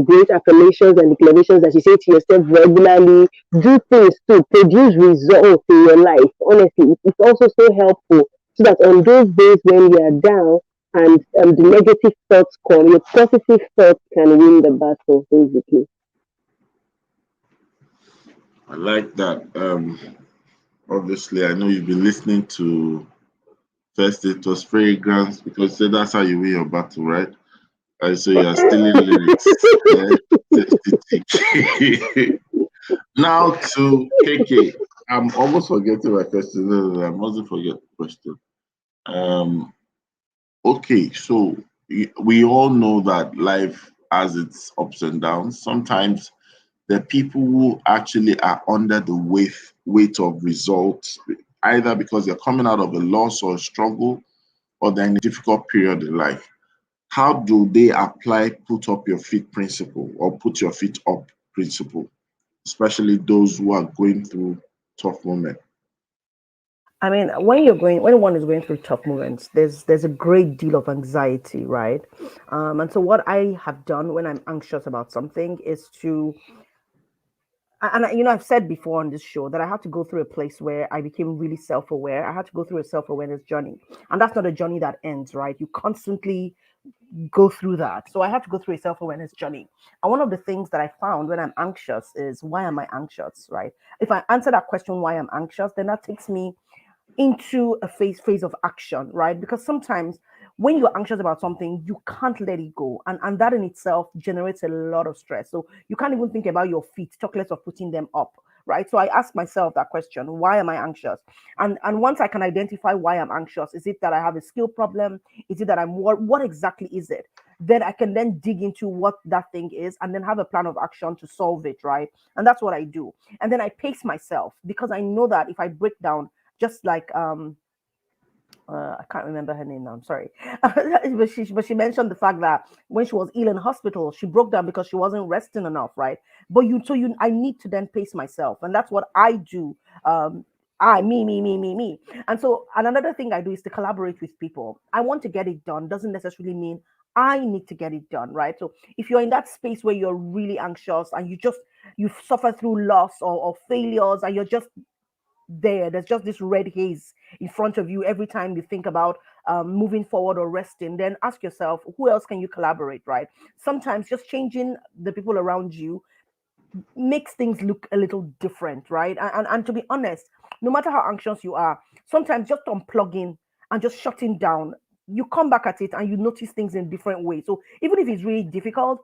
great affirmations and declarations that you say to yourself regularly, do things to produce results in your life. Honestly, it's also so helpful so that on those days when you are down and the negative thoughts come, your positive thoughts can win the battle, basically. I like that. Obviously, I know you've been listening to First It Was Fragrance because say that's how you win your battle, right? So you are stealing lyrics. Now to KK. I'm almost forgetting my question. No, I mustn't forget the question. Okay, so we all know that life has its ups and downs. Sometimes the people who actually are under the weight of results, either because they're coming out of a loss or a struggle, or they're in a difficult period in life. How do they apply put up your feet principle or put your feet up principle, especially those who are going through tough moments? I mean, when one is going through tough moments, there's a great deal of anxiety, right? And so what I have done when I'm anxious about something is to, and I've said before on this show that I had to go through a place where I became really self-aware. I had to go through a self-awareness journey, and that's not a journey that ends, right? You constantly go through that. So I had to go through a self-awareness journey. And one of the things that I found when I'm anxious is, why am I anxious, right? If I answer that question, why I'm anxious, then that takes me into a phase of action, right? Because sometimes when you're anxious about something, you can't let it go. And that in itself generates a lot of stress. So you can't even think about your feet, talk less of putting them up. Right. So I ask myself that question, why am I anxious? And once I can identify why I'm anxious, is it that I have a skill problem? Is it that I'm what exactly is it? Then I can then dig into what that thing is and then have a plan of action to solve it, right? And that's what I do. And then I pace myself because I know that if I break down, just like I can't remember her name now. I'm sorry, but she mentioned the fact that when she was ill in hospital, she broke down because she wasn't resting enough, right? I need to then pace myself, and that's what I do. I me, and so another thing I do is to collaborate with people. I want to get it done. Doesn't necessarily mean I need to get it done, right? So if you're in that space where you're really anxious and you've suffered through loss or failures and you're just there's just this red haze in front of you every time you think about moving forward or resting, then ask yourself, who else can you collaborate, right? Sometimes just changing the people around you makes things look a little different, right? And to be honest, no matter how anxious you are, sometimes just unplugging and just shutting down, you come back at it and you notice things in different ways. So even if it's really difficult,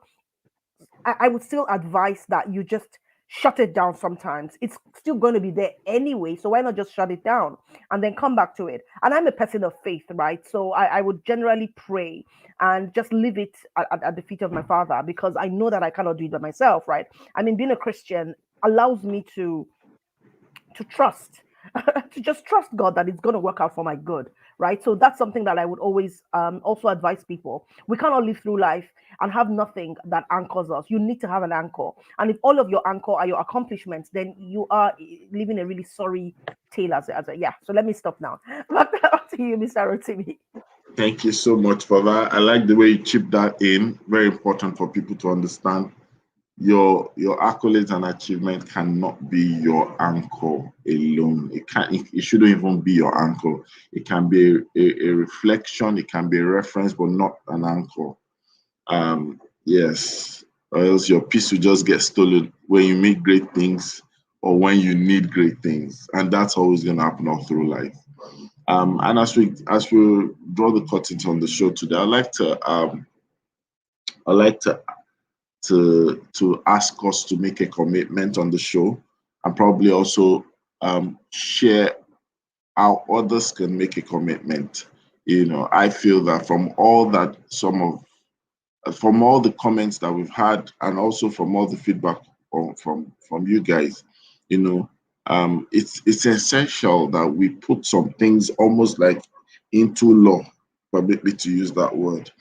I would still advise that you just shut it down sometimes. It's still going to be there anyway. So why not just shut it down and then come back to it? And I'm a person of faith, right? So I would generally pray and just leave it at the feet of my father, because I know that I cannot do it by myself, right? I mean, being a Christian allows me to trust, to just trust God that it's going to work out for my good, right? So that's something that I would always also advise people. We cannot live through life and have nothing that anchors us. You need to have an anchor, and if all of your anchor are your accomplishments, then you are living a really sorry tale as a yeah. So let me stop now. Back to you, Mr. Rotimi. Thank you so much for that. I like the way you chip that in. Very important for people to understand. Your accolades and achievement cannot be your anchor alone. It shouldn't even be your anchor. It can be a reflection, it can be a reference, but not an anchor. Yes, or else your peace will just get stolen when you make great things or when you need great things, and that's always going to happen all through life. And as we draw the curtains on the show today, I like to ask us to make a commitment on the show, and probably also share how others can make a commitment. I feel that from all the comments that we've had, and also from all the feedback from you guys, it's essential that we put some things almost like into law. Permit me to use that word.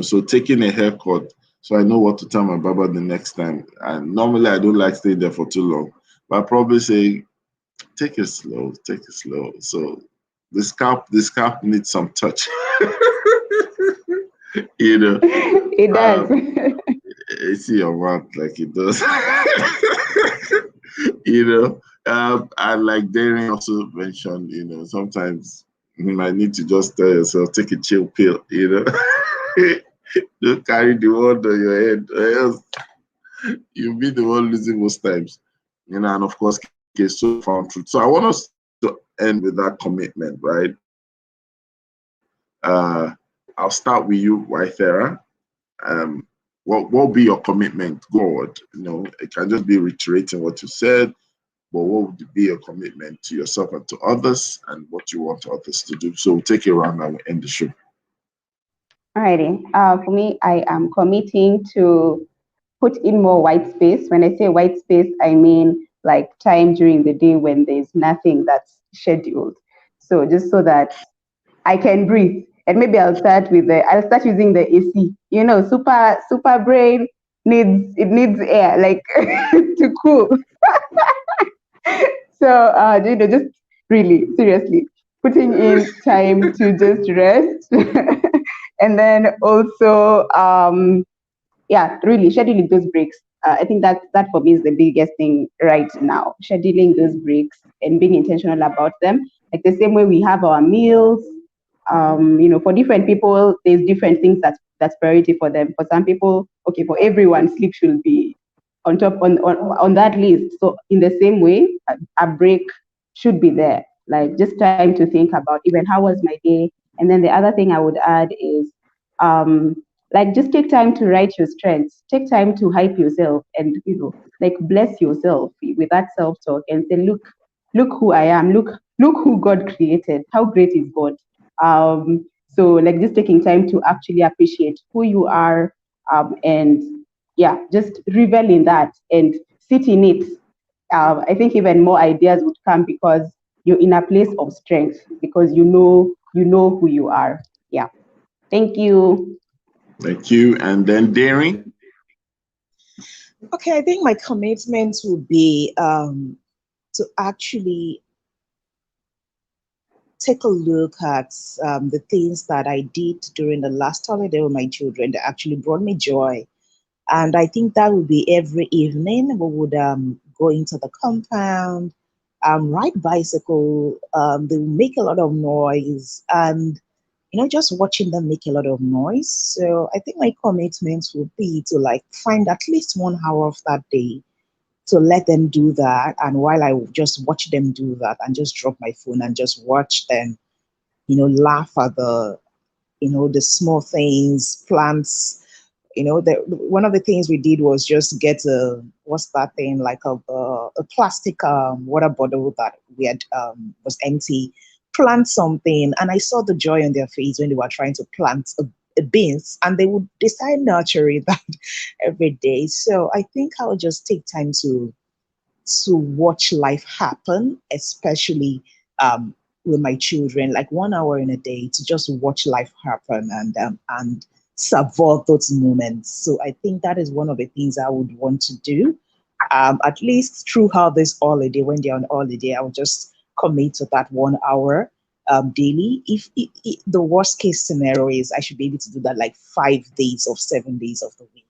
So taking a haircut, so I know what to tell my barber the next time. And normally I don't like staying there for too long, but I probably say, take it slow, take it slow. So the scalp needs some touch. you know. It does. I see your mouth like it does. you know. And like Darren also mentioned, sometimes you might need to just tell yourself, take a chill pill, Don't carry the world on your head, or else you'll be the one losing most times. And of course, case so found truth. So I want us to end with that commitment, right? I'll start with you, Waithera. What will be your commitment, God? It can just be reiterating what you said, but what would be your commitment to yourself and to others, and what you want others to do? So we'll take a round and we'll end the show. Alrighty. For me, I am committing to put in more white space. When I say white space, I mean like time during the day when there's nothing that's scheduled. So just so that I can breathe. And maybe I'll start using the AC. Super brain needs air, like to cool. So just really seriously putting in time to just rest, and then also really scheduling those breaks. I think that for me is the biggest thing right now. Scheduling those breaks and being intentional about them. Like the same way we have our meals. For different people, there's different things that's priority for them. For some people, okay, for everyone, sleep should be on top on that list. So in the same way, a break should be there. Like just time to think about even how was my day. And then the other thing I would add is like just take time to write your strengths, take time to hype yourself, and like bless yourself with that self-talk and say, look who I am, look who God created, how great is God. So like just taking time to actually appreciate who you are, and yeah, just revel in that and sit in it. I think even more ideas would come because you're in a place of strength, because you know who you are. Yeah. Thank you. Thank you. And then Daring. Okay, I think my commitment would be to actually take a look at the things that I did during the last holiday with my children that actually brought me joy. And I think that would be every evening we would go into the compound, ride bicycle. They will make a lot of noise, and just watching them make a lot of noise. So I think my commitment would be to like find at least 1 hour of that day to let them do that. And while I just watch them do that and just drop my phone and just watch them, laugh at the small things, plants, One of the things we did was just get what's that thing, like a plastic water bottle that we had was empty, plant something, and I saw the joy on their face when they were trying to plant a beans, and they start nurturing that every day. So I think I'll just take time to watch life happen, especially with my children, like 1 hour in a day to just watch life happen and savor those moments. So I think that is one of the things I would want to do. At least throughout this holiday, when they're on holiday, I will just commit to that 1 hour daily. If the worst case scenario is I should be able to do that like 5 days or 7 days of the week.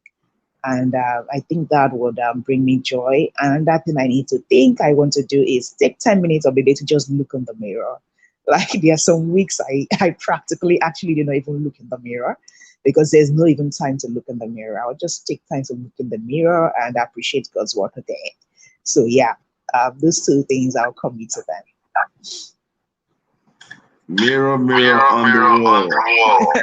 And I think that would bring me joy. And that thing I need to think I want to do is take 10 minutes of the day to just look in the mirror. Like there are some weeks I practically actually do not even look in the mirror because there's no even time to look in the mirror. I'll just take time to look in the mirror and appreciate God's work again. So yeah, those two things I'll commit to them. Mirror, mirror on the wall.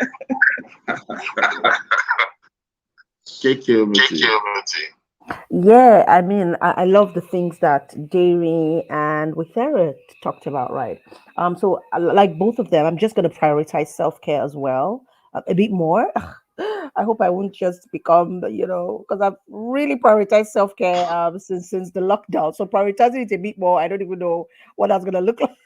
Yeah, I mean, I love the things that Dairy and Withera talked about, right? So like both of them, I'm just going to prioritize self-care as well, a bit more. I hope I won't just become, because I've really prioritized self-care since the lockdown. So prioritizing it a bit more, I don't even know what that's going to look like.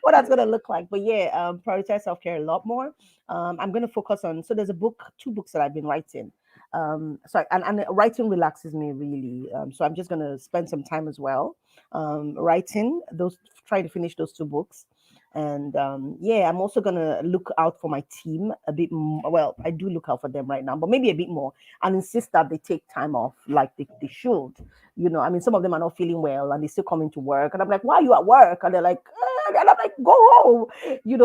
What that's gonna look like. But yeah, prioritize self-care a lot more. I'm gonna focus on, so there's two books that I've been writing. And writing relaxes me really. So I'm just gonna spend some time as well writing those, trying to finish those two books. And yeah, I'm also gonna look out for my team a bit more. Well, I do look out for them right now, but maybe a bit more, and insist that they take time off like they should. I mean, some of them are not feeling well and they still come into work, and I'm like, why are you at work? And they're like, and I'm like, go home.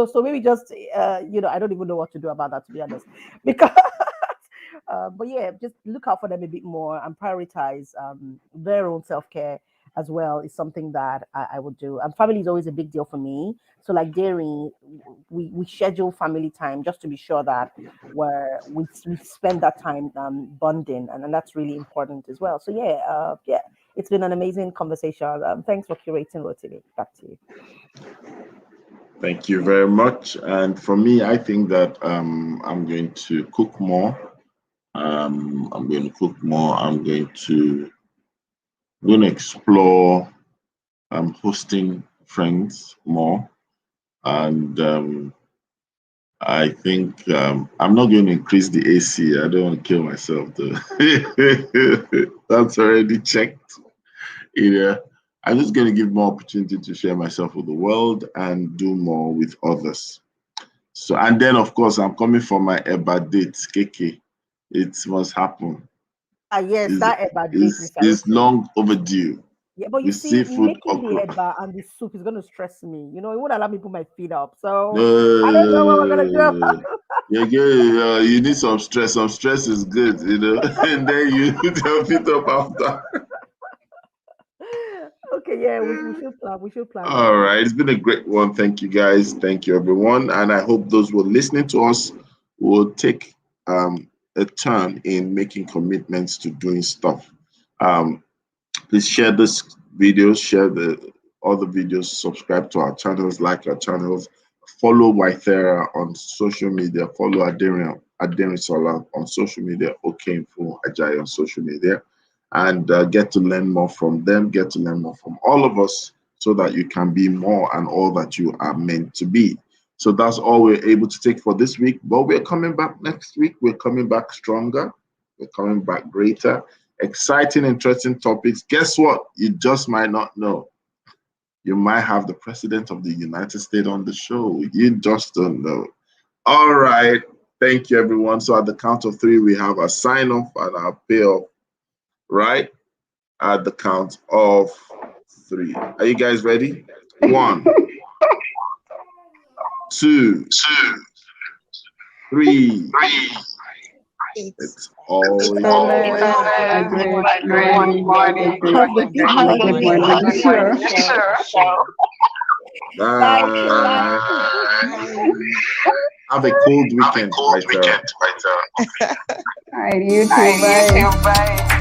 So maybe just I don't even know what to do about that, to be honest, because but yeah, just look out for them a bit more and prioritize their own self-care as well is something that I would do. And family is always a big deal for me. So like Dairy, we schedule family time just to be sure that we spend that time bonding, and that's really important as well. So yeah, it's been an amazing conversation. Thanks for curating, Rotimi. Back to you. Thank you very much. And for me, I think that I'm going to cook more. I'm going to cook more. I'm going to explore hosting friends more. And I think I'm not going to increase the AC. I don't want to kill myself though. That's already checked. I'm just going to give more opportunity to share myself with the world and do more with others. So, and then of course, I'm coming for my EBA date, KK. It must happen. Yes, that EBA date is long overdue. Yeah, but you see, making the eba and the soup is going to stress me. It won't allow me to put my feet up. So I don't know what we're going to do. You need some stress. Some stress is good, and then you put your feet up after. Okay, yeah, we should plan. We should plan. All right, it's been a great one. Thank you, guys. Thank you, everyone. And I hope those who are listening to us will take a turn in making commitments to doing stuff. Please share this video, share the other videos, subscribe to our channels, like our channels, follow Withera on social media, follow Aderian Sola on social media, Okeinfo Ajayi on social media, and get to learn more from them, get to learn more from all of us so that you can be more and all that you are meant to be. So that's all we're able to take for this week, but we're coming back next week. We're coming back stronger. We're coming back greater. Exciting, interesting topics. Guess what? You just might not know. You might have the President of the United States on the show. You just don't know. All right. Thank you, everyone. So at the count of 3, we have a sign off and our payoff, right? At the count of 3. Are you guys ready? 1, 2, 3. It's always a great morning. Good morning. Sure. Bye. Have a cold weekend, All right, you too. Bye.